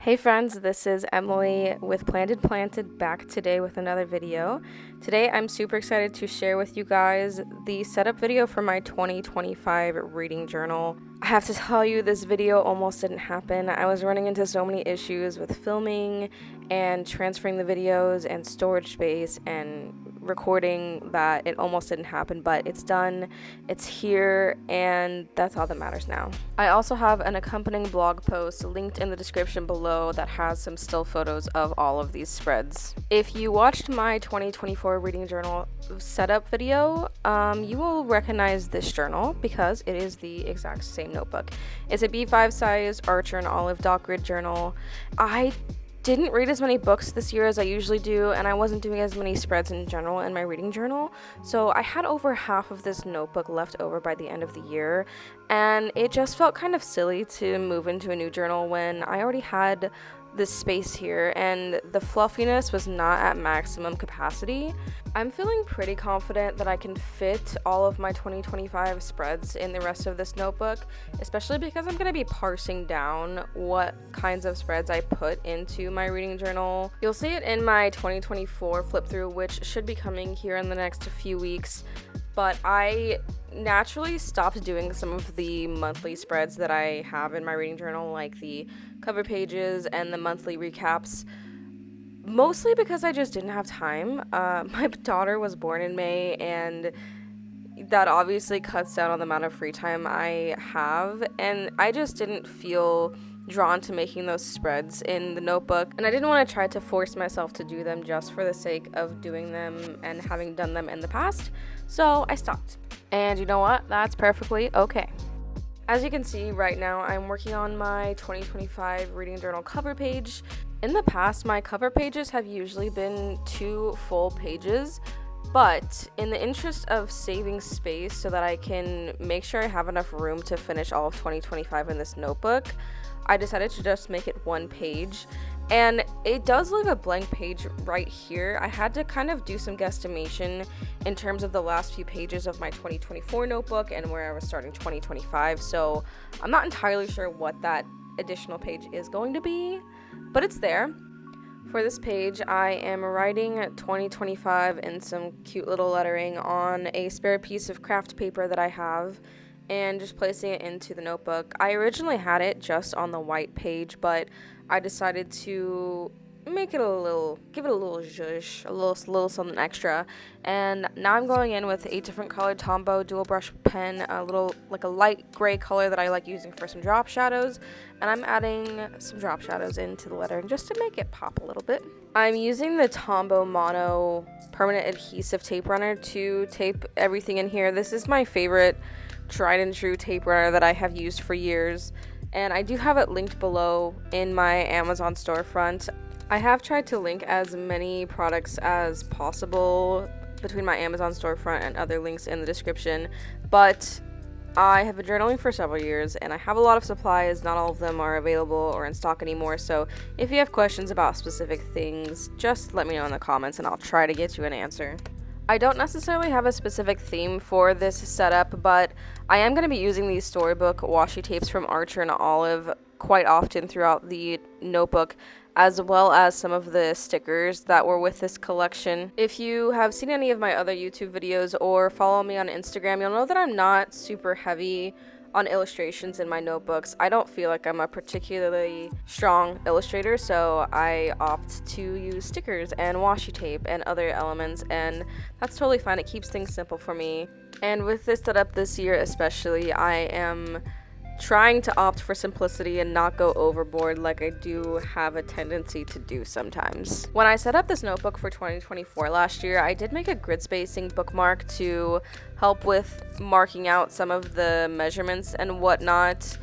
Hey friends, this is Emily with Planted back today with another video. Today I'm super excited to share with you guys the setup video for my 2025 reading journal. I have to tell you, this video almost didn't happen. I was running into so many issues with filming and transferring the videos and storage space and recording that it almost didn't happen, but it's done, it's here, and that's all that matters now. I also have an accompanying blog post linked in the description below that has some still photos of all of these spreads. If you watched my 2024 reading journal setup video, you will recognize this journal because it is the exact same notebook. It's a B5 size Archer and Olive dot grid journal. I didn't read as many books this year as I usually do, and I wasn't doing as many spreads in general in my reading journal, so I had over half of this notebook left over by the end of the year, and it just felt kind of silly to move into a new journal when I already had this space here and the fluffiness was not at maximum capacity. I'm feeling pretty confident that I can fit all of my 2025 spreads in the rest of this notebook, especially because I'm going to be parsing down what kinds of spreads I put into my reading journal. You'll see it in my 2024 flip through, which should be coming here in the next few weeks, but I naturally stopped doing some of the monthly spreads that I have in my reading journal, like the cover pages and the monthly recaps, mostly because I just didn't have time. My daughter was born in May, and that obviously cuts down on the amount of free time I have, and I just didn't feel drawn to making those spreads in the notebook, and I didn't want to try to force myself to do them just for the sake of doing them and having done them in the past, so I stopped. And you know what? That's perfectly okay. As you can see right now, I'm working on my 2025 reading journal cover page. In the past, my cover pages have usually been 2 full pages, but in the interest of saving space so that I can make sure I have enough room to finish all of 2025 in this notebook, I decided to just make it 1 page. And it does leave a blank page right here. I had to kind of do some guesstimation in terms of the last few pages of my 2024 notebook and where I was starting 2025, so I'm not entirely sure what that additional page is going to be, but it's there. For this page, I am writing 2025 in some cute little lettering on a spare piece of craft paper that I have, and just placing it into the notebook. I originally had it just on the white page, but I decided to make it give it a little zhuzh, a little something extra. And now I'm going in with a different colored Tombow dual brush pen, a light gray color that I like using for some drop shadows. And I'm adding some drop shadows into the lettering just to make it pop a little bit. I'm using the Tombow Mono permanent adhesive tape runner to tape everything in here. This is my favorite tried and true tape runner that I have used for years, and I do have it linked below in my Amazon storefront. I have tried to link as many products as possible between my Amazon storefront and other links in the description, but I have been journaling for several years and I have a lot of supplies. Not all of them are available or in stock anymore, so if you have questions about specific things, just let me know in the comments and I'll try to get you an answer. I don't necessarily have a specific theme for this setup, but I am going to be using these storybook washi tapes from Archer and Olive quite often throughout the notebook, as well as some of the stickers that were with this collection. If you have seen any of my other YouTube videos or follow me on Instagram, you'll know that I'm not super heavy on illustrations in my notebooks. I don't feel like I'm a particularly strong illustrator, so I opt to use stickers and washi tape and other elements, and that's totally fine. It keeps things simple for me. And with this setup this year especially, I am trying to opt for simplicity and not go overboard like I do have a tendency to do sometimes. When I set up this notebook for 2024 last year, I did make a grid spacing bookmark to help with marking out some of the measurements and whatnot,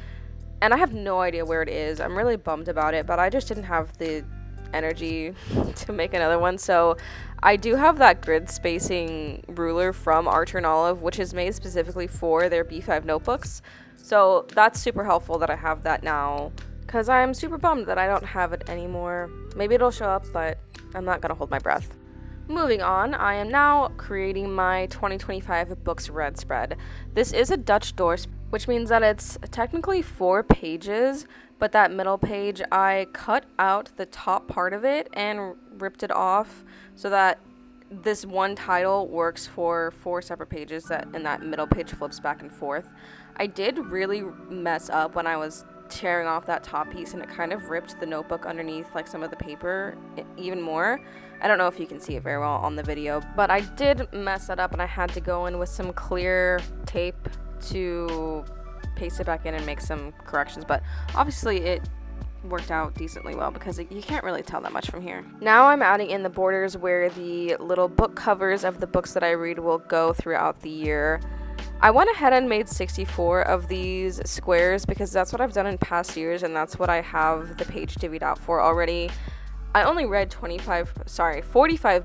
and I have no idea where it is. I'm really bummed about it, but I just didn't have the energy to make another one, so I do have that grid spacing ruler from Archer and Olive, which is made specifically for their B5 notebooks. So that's super helpful that I have that now, because I'm super bummed that I don't have it anymore. Maybe it'll show up, but I'm not gonna hold my breath. Moving on, I am now creating my 2025 books read spread. This is a Dutch door which means that it's technically 4 pages, but that middle page, I cut out the top part of it and ripped it off so that this one title works for 4 separate pages, and that middle page flips back and forth. I did really mess up when I was tearing off that top piece, and it kind of ripped the notebook underneath like some of the paper even more. I don't know if you can see it very well on the video, but I did mess that up, and I had to go in with some clear tape to paste it back in and make some corrections, but obviously it worked out decently well because you can't really tell that much from here. Now I'm adding in the borders where the little book covers of the books that I read will go throughout the year. I went ahead and made 64 of these squares because that's what I've done in past years, and that's what I have the page divvied out for already. I only read 45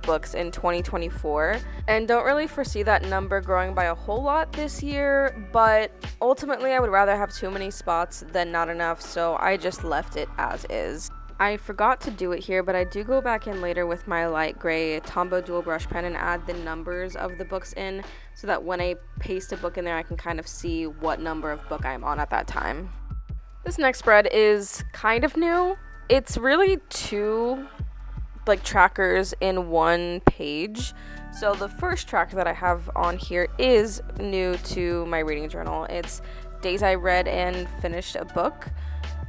books in 2024, and don't really foresee that number growing by a whole lot this year, but ultimately I would rather have too many spots than not enough, so I just left it as is. I forgot to do it here, but I do go back in later with my light gray Tombow dual brush pen and add the numbers of the books in so that when I paste a book in there, I can kind of see what number of book I'm on at that time. This next spread is kind of new. It's really 2 trackers in one page. So the first tracker that I have on here is new to my reading journal. It's days I read and finished a book.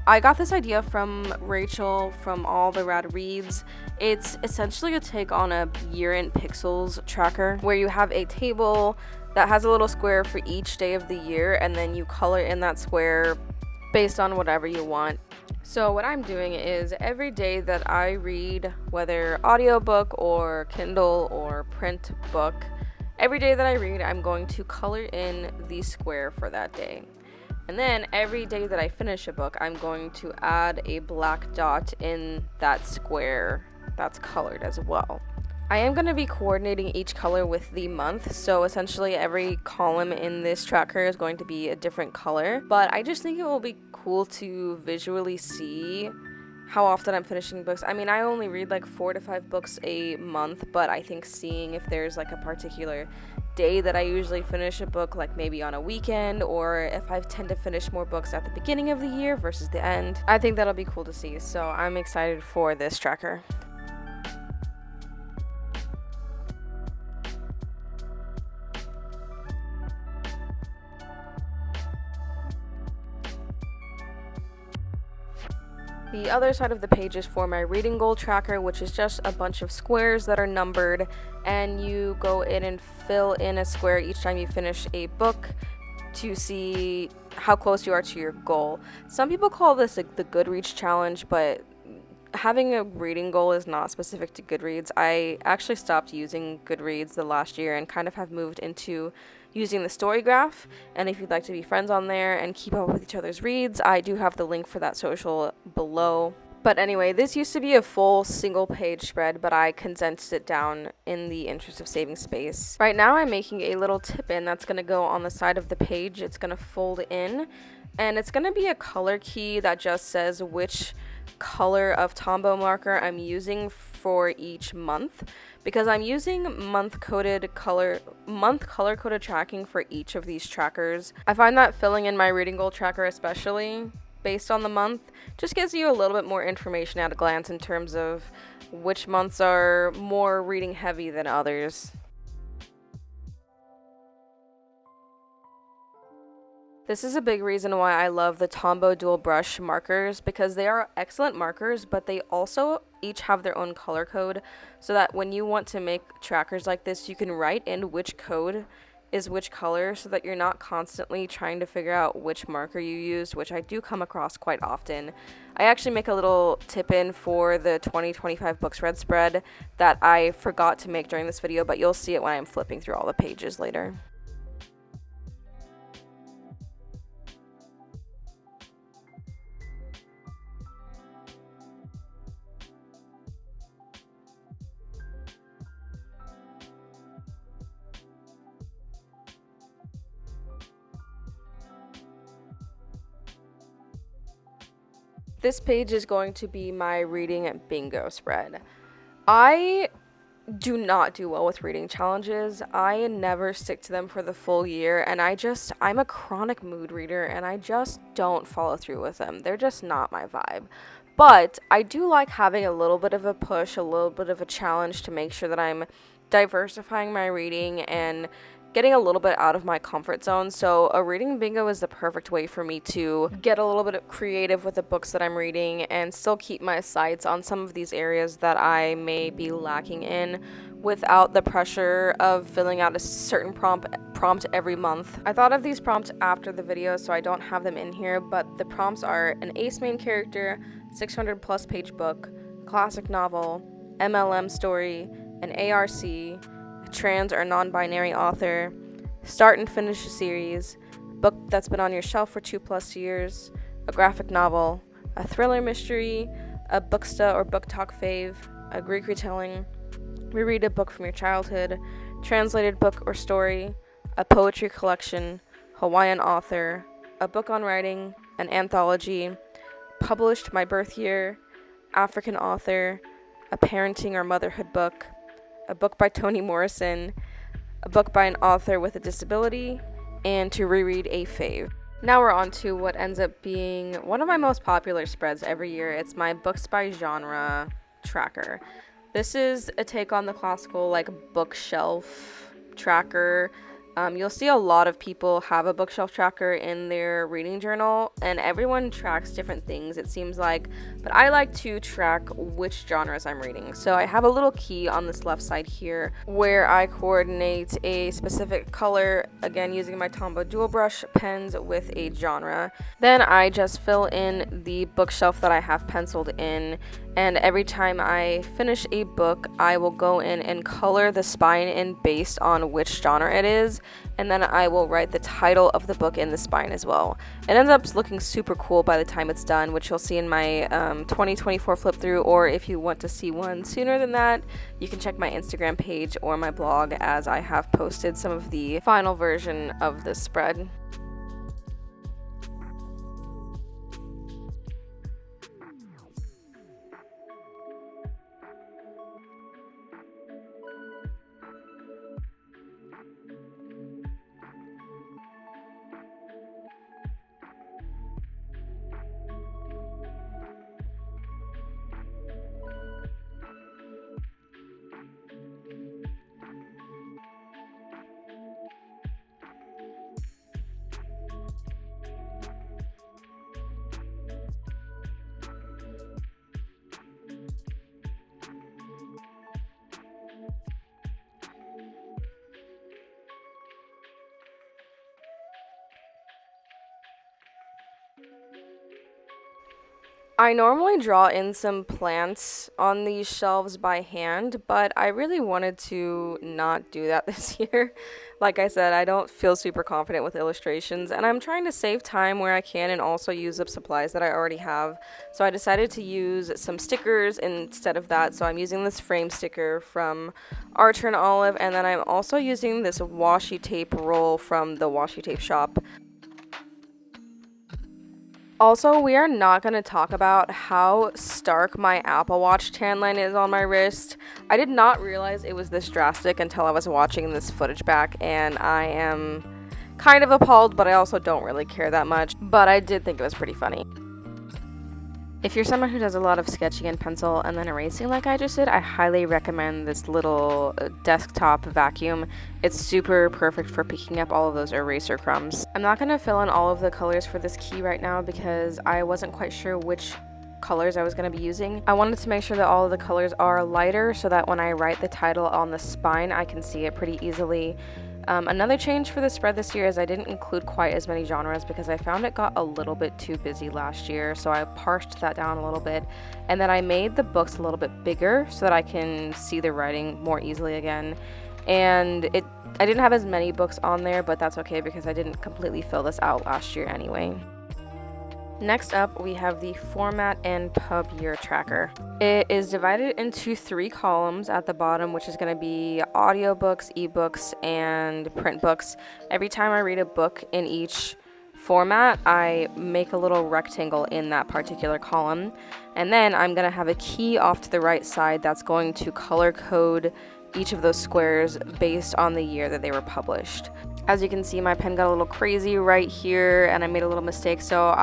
I got this idea from Rachel from All the Rad Reads. It's essentially a take on a year in pixels tracker where you have a table that has a little square for each day of the year, and then you color in that square based on whatever you want. So what I'm doing is every day that I read, whether audiobook or Kindle or print book, every day that I read, I'm going to color in the square for that day. And then every day that I finish a book, I'm going to add a black dot in that square that's colored as well. I am going to be coordinating each color with the month, so essentially every column in this tracker is going to be a different color, but I just think it will be cool to visually see how often I'm finishing books. I mean, I only read like 4 to 5 books a month, but I think seeing if there's like a particular day that I usually finish a book, like maybe on a weekend, or if I tend to finish more books at the beginning of the year versus the end, I think that'll be cool to see, so I'm excited for this tracker. The other side of the page is for my reading goal tracker, which is just a bunch of squares that are numbered, and you go in and fill in a square each time you finish a book to see how close you are to your goal. Some people call this the Goodreads challenge, but having a reading goal is not specific to Goodreads. I actually stopped using Goodreads the last year and kind of have moved into using the story graph, and if you'd like to be friends on there and keep up with each other's reads, I do have the link for that social below. But anyway, this used to be a full single page spread, but I condensed it down in the interest of saving space. Right now I'm making a little tip in that's going to go on the side of the page. It's going to fold in, and it's going to be a color key that just says which color of Tombow marker I'm using for each month, because I'm using month color coded tracking for each of these trackers. I find that filling in my reading goal tracker, especially based on the month, just gives you a little bit more information at a glance in terms of which months are more reading heavy than others. This is a big reason why I love the Tombow dual brush markers, because they are excellent markers, but they also each have their own color code, so that when you want to make trackers like this, you can write in which code is which color, so that you're not constantly trying to figure out which marker you used, which I do come across quite often. I actually make a little tip in for the 2025 books read spread that I forgot to make during this video, but you'll see it when I'm flipping through all the pages later. This page is going to be my reading bingo spread. I do not do well with reading challenges. I never stick to them for the full year, and I'm a chronic mood reader, and I just don't follow through with them. They're just not my vibe. But I do like having a little bit of a push, a little bit of a challenge to make sure that I'm diversifying my reading and getting a little bit out of my comfort zone. So a reading bingo is the perfect way for me to get a little bit creative with the books that I'm reading and still keep my sights on some of these areas that I may be lacking in without the pressure of filling out a certain prompt every month. I thought of these prompts after the video, so I don't have them in here, but the prompts are an ace main character, 600 plus page book, classic novel, MLM story, an ARC, trans or non-binary author, start and finish a series, book that's been on your shelf for 2+ years, a graphic novel, a thriller mystery, a booksta or book talk fave, a Greek retelling, reread a book from your childhood, translated book or story, a poetry collection, Hawaiian author, a book on writing, an anthology, published my birth year, African author, a parenting or motherhood book, a book by Toni Morrison, a book by an author with a disability, and to reread a fave. Now we're on to what ends up being one of my most popular spreads every year. It's my books by genre tracker. This is a take on the classical bookshelf tracker. You'll see a lot of people have a bookshelf tracker in their reading journal, and everyone tracks different things, it seems like, but I like to track which genres I'm reading. So I have a little key on this left side here where I coordinate a specific color, again using my Tombow dual brush pens, with a genre. Then I just fill in the bookshelf that I have penciled in, and every time I finish a book, I will go in and color the spine in based on which genre it is, and then I will write the title of the book in the spine as well. It ends up looking super cool by the time it's done, which you'll see in my 2024 flip through, or if you want to see one sooner than that, you can check my Instagram page or my blog, as I have posted some of the final version of this spread. I normally draw in some plants on these shelves by hand, but I really wanted to not do that this year. Like I said, I don't feel super confident with illustrations, and I'm trying to save time where I can and also use up supplies that I already have. So I decided to use some stickers instead of that. So I'm using this frame sticker from Archer and Olive, and then I'm also using this washi tape roll from the washi tape shop. Also, we are not going to talk about how stark my Apple Watch tan line is on my wrist. I did not realize it was this drastic until I was watching this footage back, and I am kind of appalled, but I also don't really care that much. But I did think it was pretty funny. If you're someone who does a lot of sketching in pencil and then erasing like I just did, I highly recommend this little desktop vacuum. It's super perfect for picking up all of those eraser crumbs. I'm not going to fill in all of the colors for this key right now because I wasn't quite sure which colors I was going to be using. I wanted to make sure that all of the colors are lighter so that when I write the title on the spine, I can see it pretty easily. Another change for the spread this year is I didn't include quite as many genres because I found it got a little bit too busy last year, so I parsed that down a little bit, and then I made the books a little bit bigger so that I can see the writing more easily again. And I didn't have as many books on there, but that's okay because I didn't completely fill this out last year anyway. Next up, we have the format and pub year tracker. It is divided into 3 columns at the bottom, which is going to be audiobooks, ebooks, and print books. Every time I read a book in each format, I make a little rectangle in that particular column. And then I'm going to have a key off to the right side that's going to color code each of those squares based on the year that they were published. As you can see, my pen got a little crazy right here and I made a little mistake, so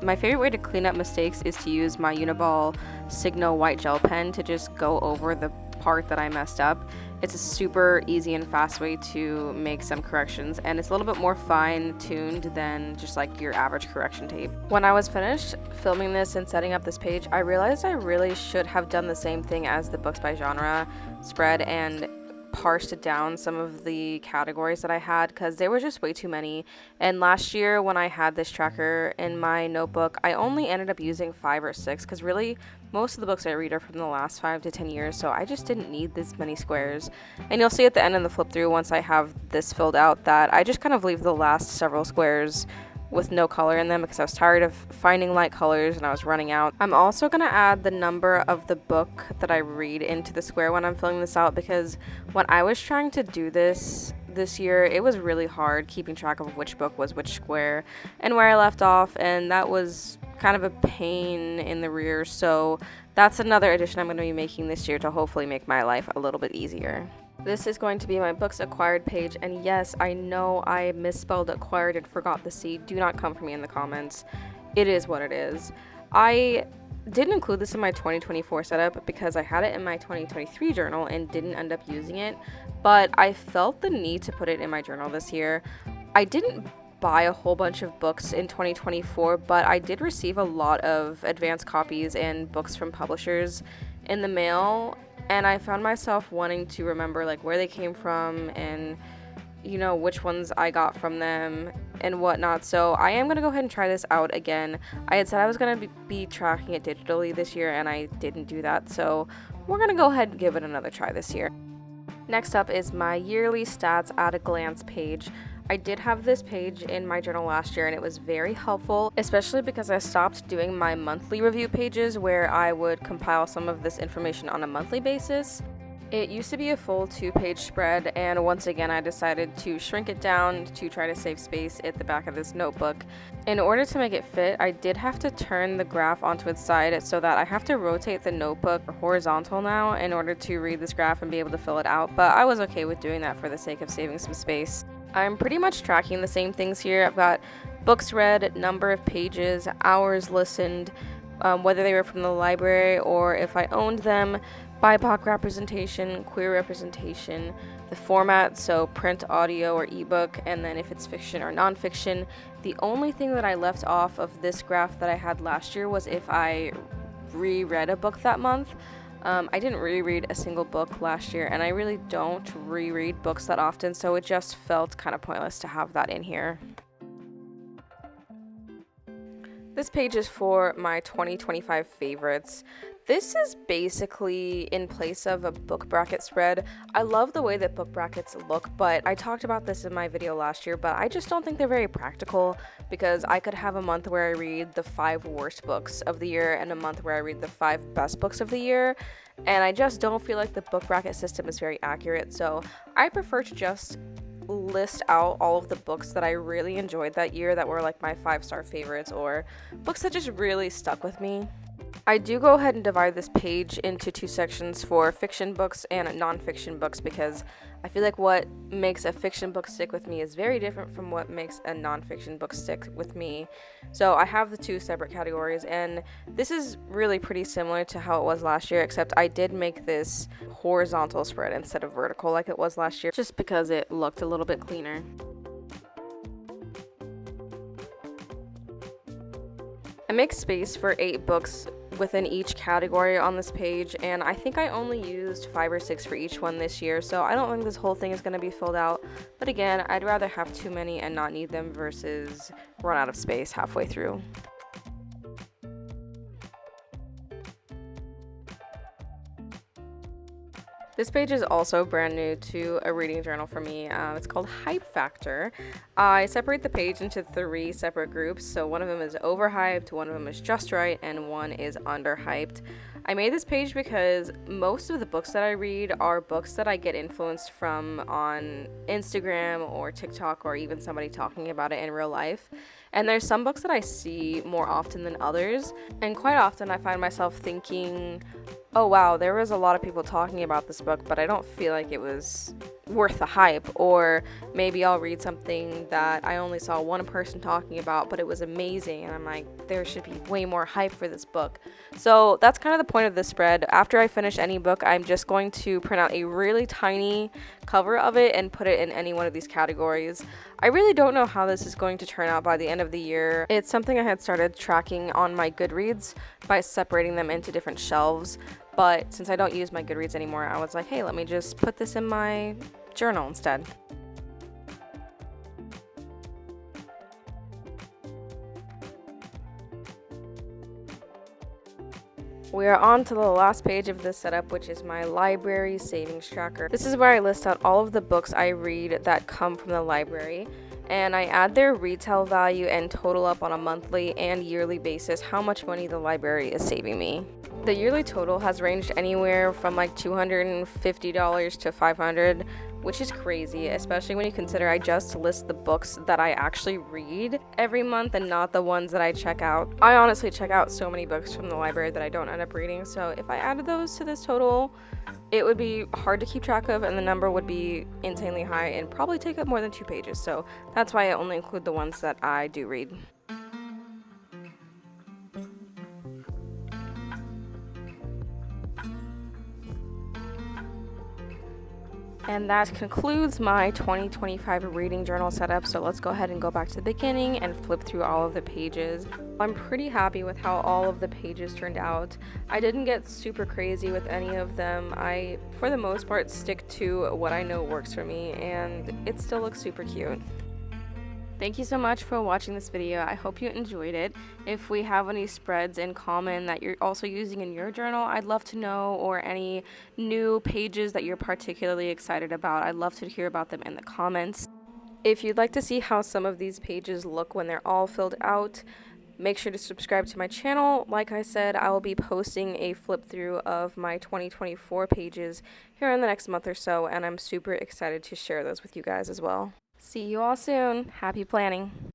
my favorite way to clean up mistakes is to use my Uniball Signo white gel pen to just go over the part that I messed up. It's a super easy and fast way to make some corrections, and it's a little bit more fine-tuned than just like your average correction tape. When I was finished filming this and setting up this page, I realized I really should have done the same thing as the books by genre spread and parsed down some of the categories that I had, because there were just way too many. And last year when I had this tracker in my notebook, I only ended up using 5 or 6, because really most of the books I read are from the last 5 to 10 years, so I just didn't need this many squares. And you'll see at the end of the flip through, once I have this filled out, that I just kind of leave the last several squares with no color in them because I was tired of finding light colors and I was running out. I'm also going to add the number of the book that I read into the square when I'm filling this out, because when I was trying to do this year, it was really hard keeping track of which book was which square and where I left off, and that was kind of a pain in the rear. So that's another addition I'm going to be making this year to hopefully make my life a little bit easier. This is going to be my books acquired page, and yes, I know I misspelled acquired and forgot the C. Do not come for me in the comments. It is what it is. I didn't include this in my 2024 setup because I had it in my 2023 journal and didn't end up using it, but I felt the need to put it in my journal this year. I didn't buy a whole bunch of books in 2024, but I did receive a lot of advanced copies and books from publishers in the mail, and I found myself wanting to remember like where they came from and which ones I got from them and whatnot. So I am going to go ahead and try this out again. I had said I was going to be tracking it digitally this year, and I didn't do that, so we're going to go ahead and give it another try this year. Next up is my yearly stats at a glance page. I did have this page in my journal last year and it was very helpful, especially because I stopped doing my monthly review pages where I would compile some of this information on a monthly basis. It used to be a full 2-page spread, and once again I decided to shrink it down to try to save space at the back of this notebook. In order to make it fit, I did have to turn the graph onto its side so that I have to rotate the notebook horizontal now in order to read this graph and be able to fill it out, but I was okay with doing that for the sake of saving some space. I'm pretty much tracking the same things here. I've got books read, number of pages, hours listened, whether they were from the library or if I owned them, BIPOC representation, queer representation, the format, so print, audio, or ebook, and then if it's fiction or nonfiction. The only thing that I left off of this graph that I had last year was if I reread a book that month. I didn't reread a single book last year, and I really don't reread books that often, so it just felt kind of pointless to have that in here. This page is for my 2025 favorites. This is basically in place of a book bracket spread. I love the way that book brackets look, but I talked about this in my video last year, but I just don't think they're very practical, because I could have a month where I read the 5 worst books of the year and a month where I read the 5 best books of the year, and I just don't feel like the book bracket system is very accurate, so I prefer to just list out all of the books that I really enjoyed that year that were like my 5-star favorites or books that just really stuck with me. I do go ahead and divide this page into 2 sections for fiction books and nonfiction books, because I feel like what makes a fiction book stick with me is very different from what makes a nonfiction book stick with me. So I have the 2 separate categories, and this is really pretty similar to how it was last year, except I did make this horizontal spread instead of vertical like it was last year, just because it looked a little bit cleaner. I make space for 8 books within each category on this page, and I think I only used 5 or 6 for each one this year, so I don't think this whole thing is going to be filled out, but again, I'd rather have too many and not need them versus run out of space halfway through. This page is also brand new to a reading journal for me. It's called Hype Factor. I separate the page into 3 separate groups. So one of them is overhyped, one of them is just right, and one is underhyped. I made this page because most of the books that I read are books that I get influenced from on Instagram or TikTok, or even somebody talking about it in real life. And there's some books that I see more often than others, and quite often I find myself thinking, oh wow, there was a lot of people talking about this book, but I don't feel like it was worth the hype. Or maybe I'll read something that I only saw one person talking about, but it was amazing, and I'm like, there should be way more hype for this book. So that's kind of the point of this spread. After I finish any book, I'm just going to print out a really tiny cover of it and put it in any one of these categories. I really don't know how this is going to turn out by the end of the year. It's something I had started tracking on my Goodreads by separating them into different shelves. But since I don't use my Goodreads anymore, I was like, hey, let me just put this in my journal instead. We are on to the last page of this setup, which is my library savings tracker. This is where I list out all of the books I read that come from the library, and I add their retail value and total up on a monthly and yearly basis how much money the library is saving me. The yearly total has ranged anywhere from like $250 to $500, which is crazy, especially when you consider I just list the books that I actually read every month and not the ones that I check out. I honestly check out so many books from the library that I don't end up reading, so if I added those to this total, it would be hard to keep track of, and the number would be insanely high and probably take up more than 2 pages, so that's why I only include the ones that I do read. And that concludes my 2025 reading journal setup, so let's go ahead and go back to the beginning and flip through all of the pages. I'm pretty happy with how all of the pages turned out. I didn't get super crazy with any of them. I, for the most part, stick to what I know works for me, and it still looks super cute. Thank you so much for watching this video. I hope you enjoyed it. If we have any spreads in common that you're also using in your journal, I'd love to know, or any new pages that you're particularly excited about. I'd love to hear about them in the comments. If you'd like to see how some of these pages look when they're all filled out, make sure to subscribe to my channel. Like I said, I will be posting a flip through of my 2024 pages here in the next month or so, and I'm super excited to share those with you guys as well. See you all soon. Happy planning.